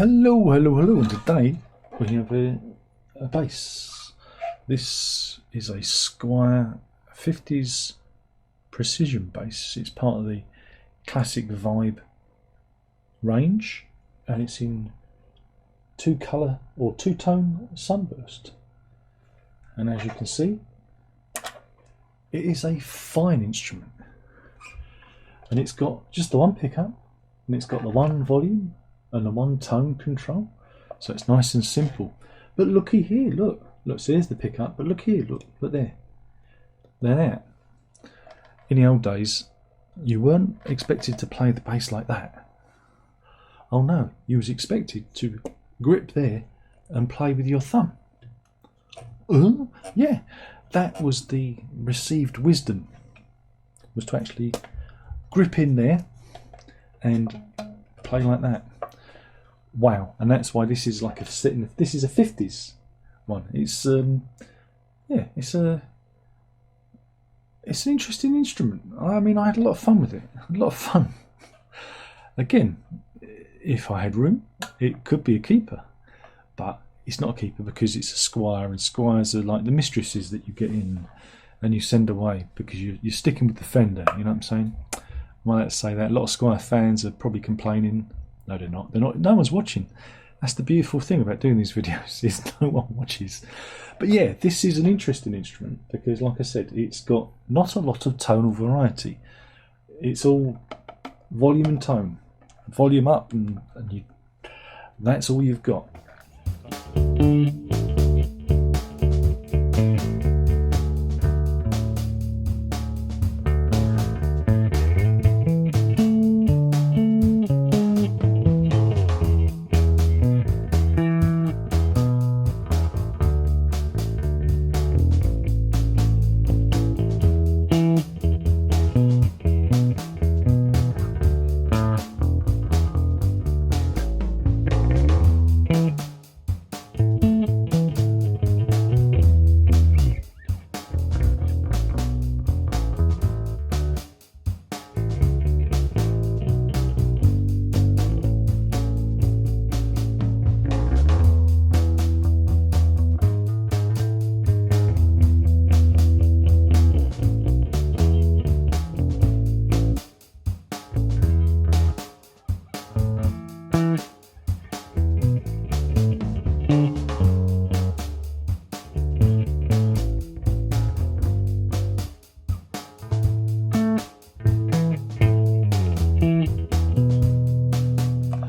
Hello, and today we have a bass. This is a Squier 50s precision bass. It's part of the classic vibe range, and it's in two-colour or two-tone Sunburst. And as you can see, it is a fine instrument, and it's got just the one pickup, and it's got the one volume and the one tone control, so it's nice and simple. But looky here, look, so there's the pickup, but look here, look there. Now, in the old days, you weren't expected to play the bass like that. Oh no, you was expected to grip there and play with your thumb. Yeah, that was the received wisdom, was to actually grip in there and play like that. Wow, and that's why this is like this is a 50s one. It's it's an interesting instrument. I mean, I had a lot of fun with it. A lot of fun. Again, if I had room, it could be a keeper, but it's not a keeper because it's a Squier, and Squiers are like the mistresses that you get in and you send away because you're sticking with the Fender. You know what I'm saying? Well, let's say that. A lot of Squier fans are probably complaining. No, they're not. They're not. No one's watching. That's the beautiful thing about doing these videos, is no one watches. But yeah, this is an interesting instrument because, like I said, it's got not a lot of tonal variety. It's all volume and tone, volume up, and that's all you've got.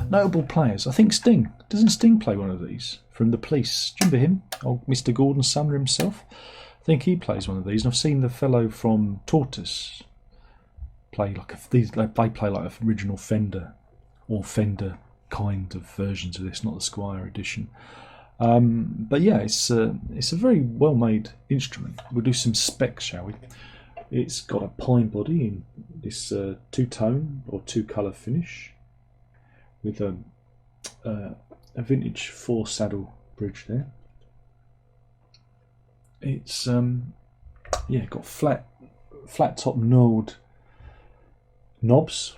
Notable players. I think Sting. Doesn't Sting play one of these from The Police? Do you remember him? Old Mr. Gordon Sumner himself. I think he plays one of these. And I've seen the fellow from Tortoise play they play like an original Fender or Fender kind of versions of this, not the Squier edition. But yeah, it's a very well made instrument. We'll do some specs, shall we? It's got a pine body in this two-tone or two-colour finish, with a vintage 4-saddle bridge there. It's got flat top knurled knobs.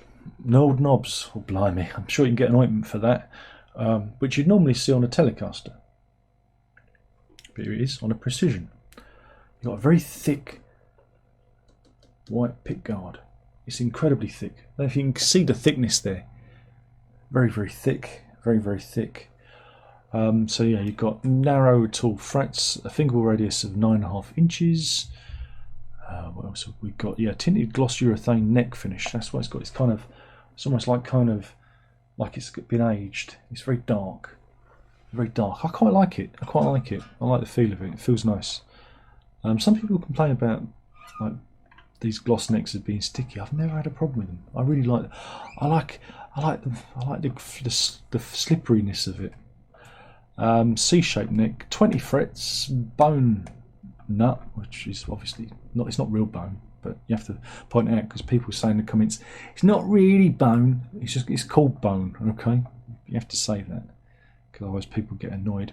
Oh blimey, I'm sure you can get an ointment for that, which you'd normally see on a Telecaster. But here it is on a Precision. You've got a very thick white pickguard. It's incredibly thick. I don't know if you can see the thickness there. Very, very thick, very thick. So yeah, you've got narrow tall frets, a fingerboard radius of 9.5 inches. What else have we got? Yeah, tinted gloss urethane neck finish. That's what it's got. It's almost like it's been aged. It's very dark, very dark. I quite like it. I like the feel of it. It feels nice. Some people complain about like these gloss necks as being sticky. I've never had a problem with them. I really like them. I like the slipperiness of it. C-shaped neck, 20 frets, bone nut, which is obviously not. It's not real bone, but you have to point it out because people say in the comments it's not really bone. It's called bone. Okay, you have to say that because otherwise people get annoyed.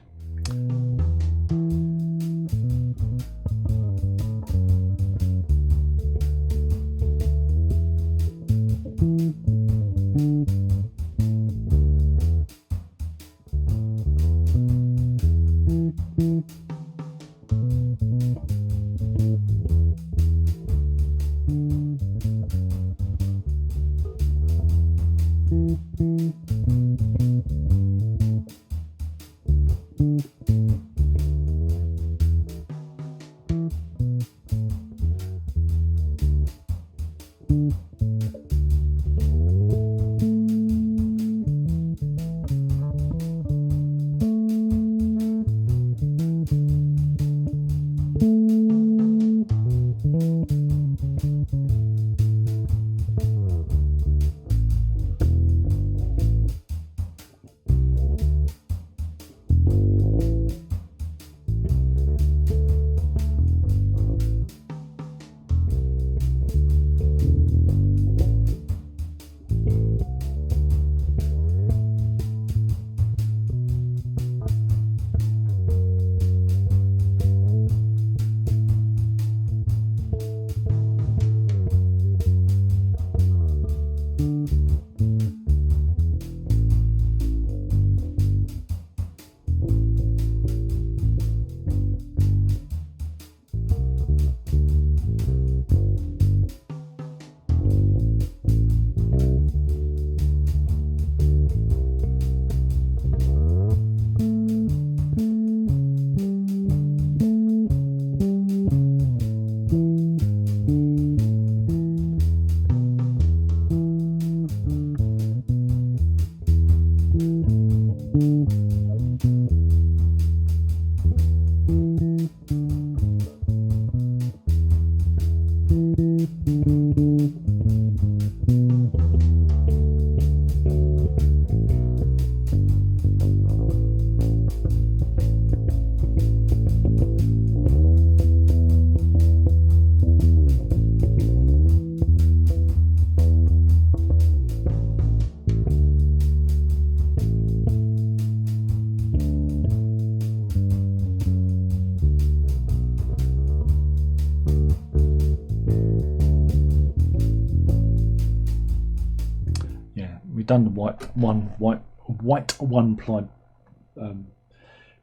done the white one ply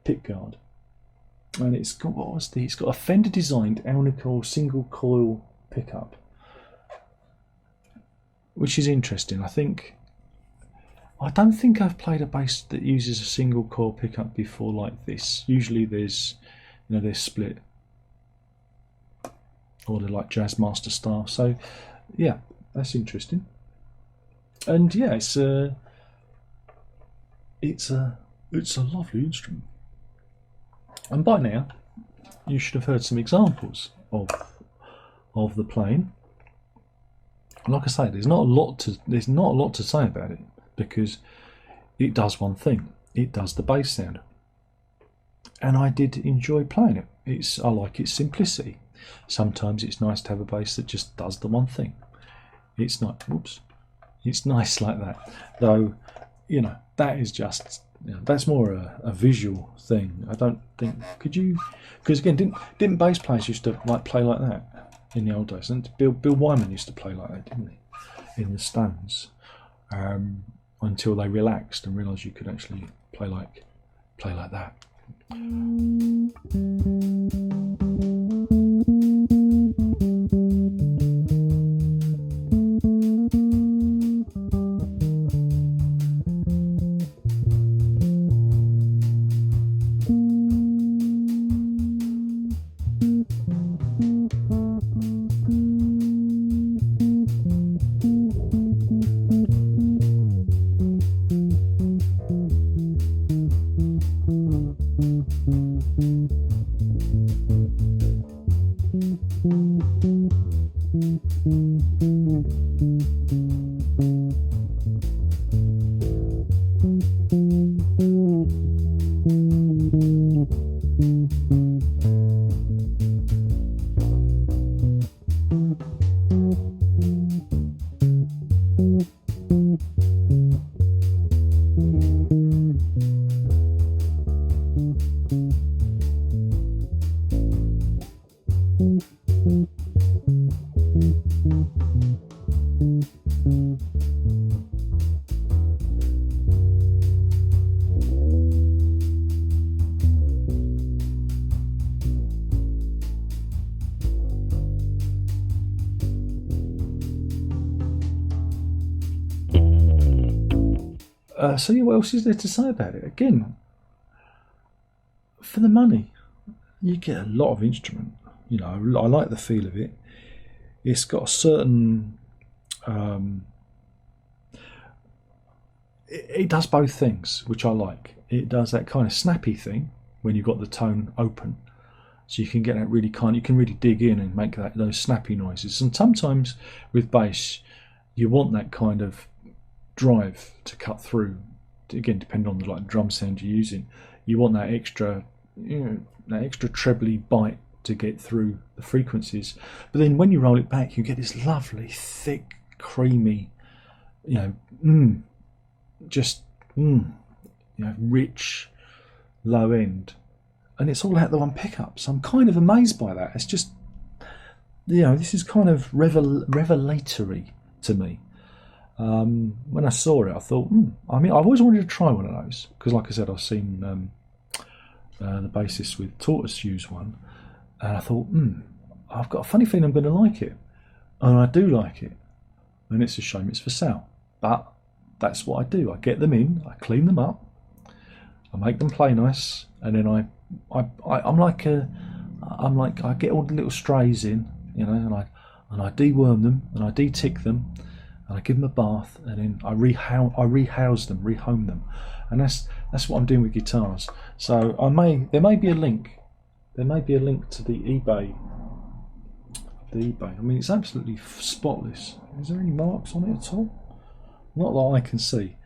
pick guard, and it's got it's got a Fender designed Alnico single coil pickup, which is interesting. I don't think I've played a bass that uses a single coil pickup before like this. Usually there's, they're split, or they're like Jazzmaster style. So yeah, that's interesting. And yeah, it's a lovely instrument. And by now, you should have heard some examples of the playing. Like I say, there's not a lot to say about it, because it does one thing. It does the bass sound, and I did enjoy playing it. I like its simplicity. Sometimes it's nice to have a bass that just does the one thing. It's not. Whoops. It's nice like that, though. That is just. That's more a visual thing. I don't think because again, didn't bass players used to play like that in the old days? And Bill Wyman used to play like that, didn't he? In the Stones, until they relaxed and realised you could actually play like that. So yeah, what else is there to say about it? Again, for the money, you get a lot of instrument. I like the feel of it. It's got a certain. It does both things, which I like. It does that kind of snappy thing when you've got the tone open, so you can get that really you can really dig in and make those snappy noises. And sometimes with bass, you want that kind of drive to cut through. Again, depending on the drum sound you're using, you want that extra, that extra trebly bite to get through the frequencies. But then when you roll it back, you get this lovely, thick, creamy, rich, low end, and it's all out the one pickup. So I'm kind of amazed by that. It's just, this is kind of revelatory to me. When I saw it, I thought, I've always wanted to try one of those, because like I said, I've seen the bassist with Tortoise use one, and I thought, I've got a funny feeling I'm going to like it, and I do like it, and it's a shame it's for sale, but that's what I do. I get them in, I clean them up, I make them play nice, and then I get all the little strays in, and I deworm them, and I de-tick them, and I give them a bath, and then I rehouse them, rehome them, and that's what I'm doing with guitars. So there may be a link to the eBay. I mean, it's absolutely spotless. Is there any marks on it at all? Not that I can see.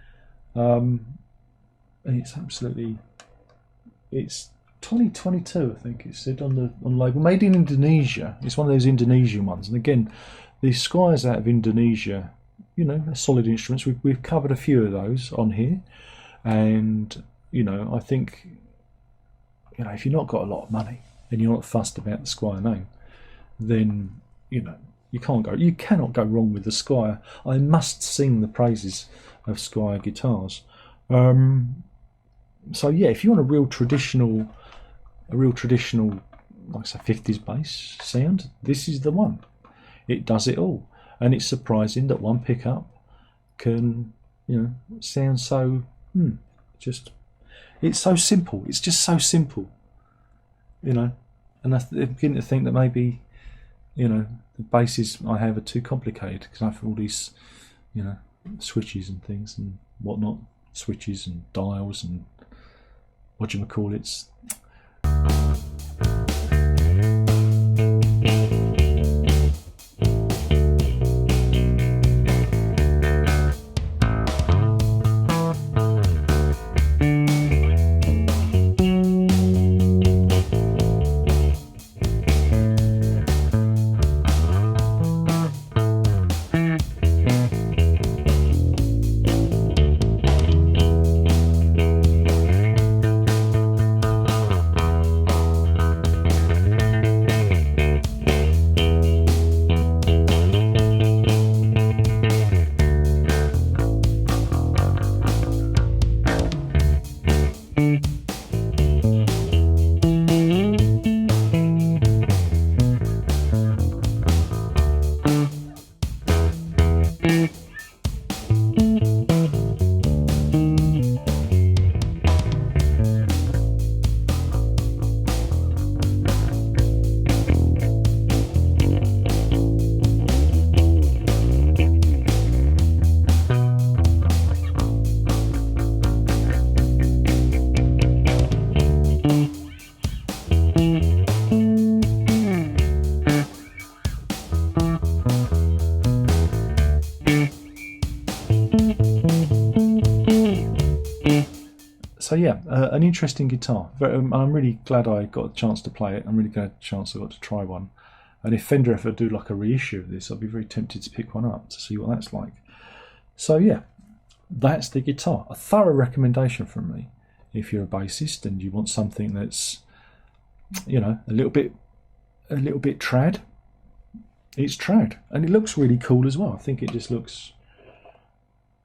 It's 2022, I think it said on the label. Made in Indonesia. It's one of those Indonesian ones, and again, the Squiers out of Indonesia. They're solid instruments. We've covered a few of those on here, and I think if you've not got a lot of money and you're not fussed about the Squier name, then you cannot go wrong with the Squier. I must sing the praises of Squier guitars. So yeah, if you want a real traditional, like I say, 50s bass sound, this is the one. It does it all, and it's surprising that one pickup can, sound so. It's so simple. It's just so simple, And I begin to think that maybe, the basses I have are too complicated because I have all these, switches and things and whatnot, switches and dials and whatchamacallits. So yeah, an interesting guitar. I'm really glad I got a chance to play it. I'm really glad I got to try one. And if Fender ever do like a reissue of this, I'd be very tempted to pick one up to see what that's like. So yeah, that's the guitar. A thorough recommendation from me. If you're a bassist and you want something that's, a little bit trad, it's trad, and it looks really cool as well. I think it just looks,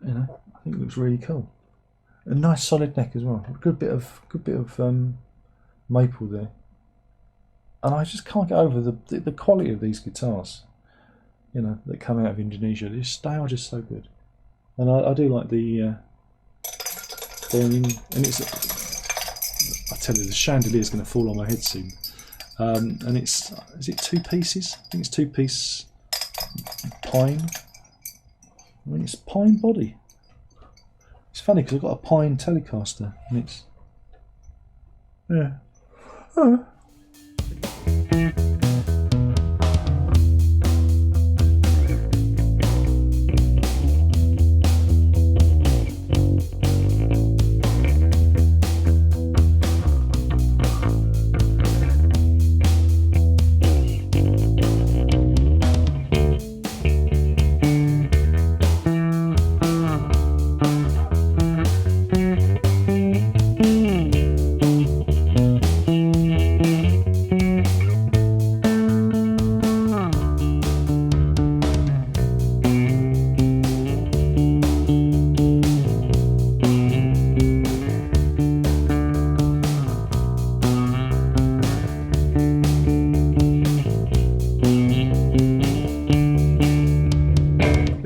I think it looks really cool. A nice solid neck as well. A good bit of maple there. And I just can't get over the quality of these guitars, that come out of Indonesia. They are just so good. And I do like the and it's, I tell you, the chandelier is going to fall on my head soon. And is it 2 pieces? I think it's 2-piece pine. I mean, it's pine body. It's funny because I've got a pine Telecaster, and it's, yeah.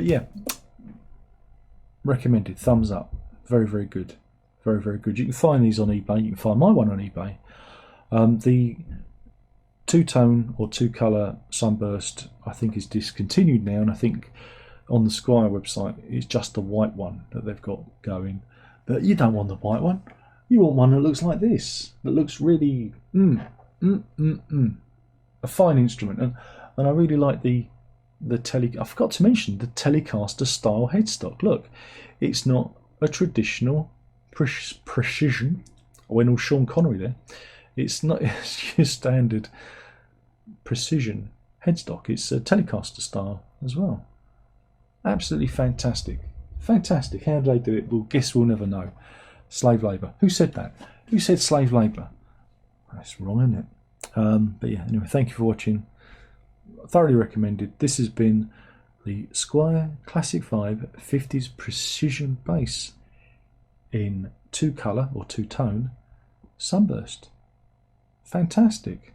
Yeah, recommended, thumbs up. Very, very good. Very, very good. You can find these on eBay. You can find my one on eBay. The two-tone or two-colour Sunburst, I think, is discontinued now, and I think on the Squier website it's just the white one that they've got going. But you don't want the white one. You want one that looks like this, that looks really a fine instrument. And I really like I forgot to mention the Telecaster style headstock. Look, it's not a traditional precision. I went all Sean Connery there. It's not your standard precision headstock. It's a Telecaster style as well. Absolutely fantastic. Fantastic. How do they do it? Well, guess we'll never know. Slave labour. Who said that? Who said slave labour? That's wrong, isn't it? But yeah, anyway, thank you for watching. Thoroughly recommended. This has been the Squier Classic 5 50s Precision Bass in two colour or two tone Sunburst. Fantastic.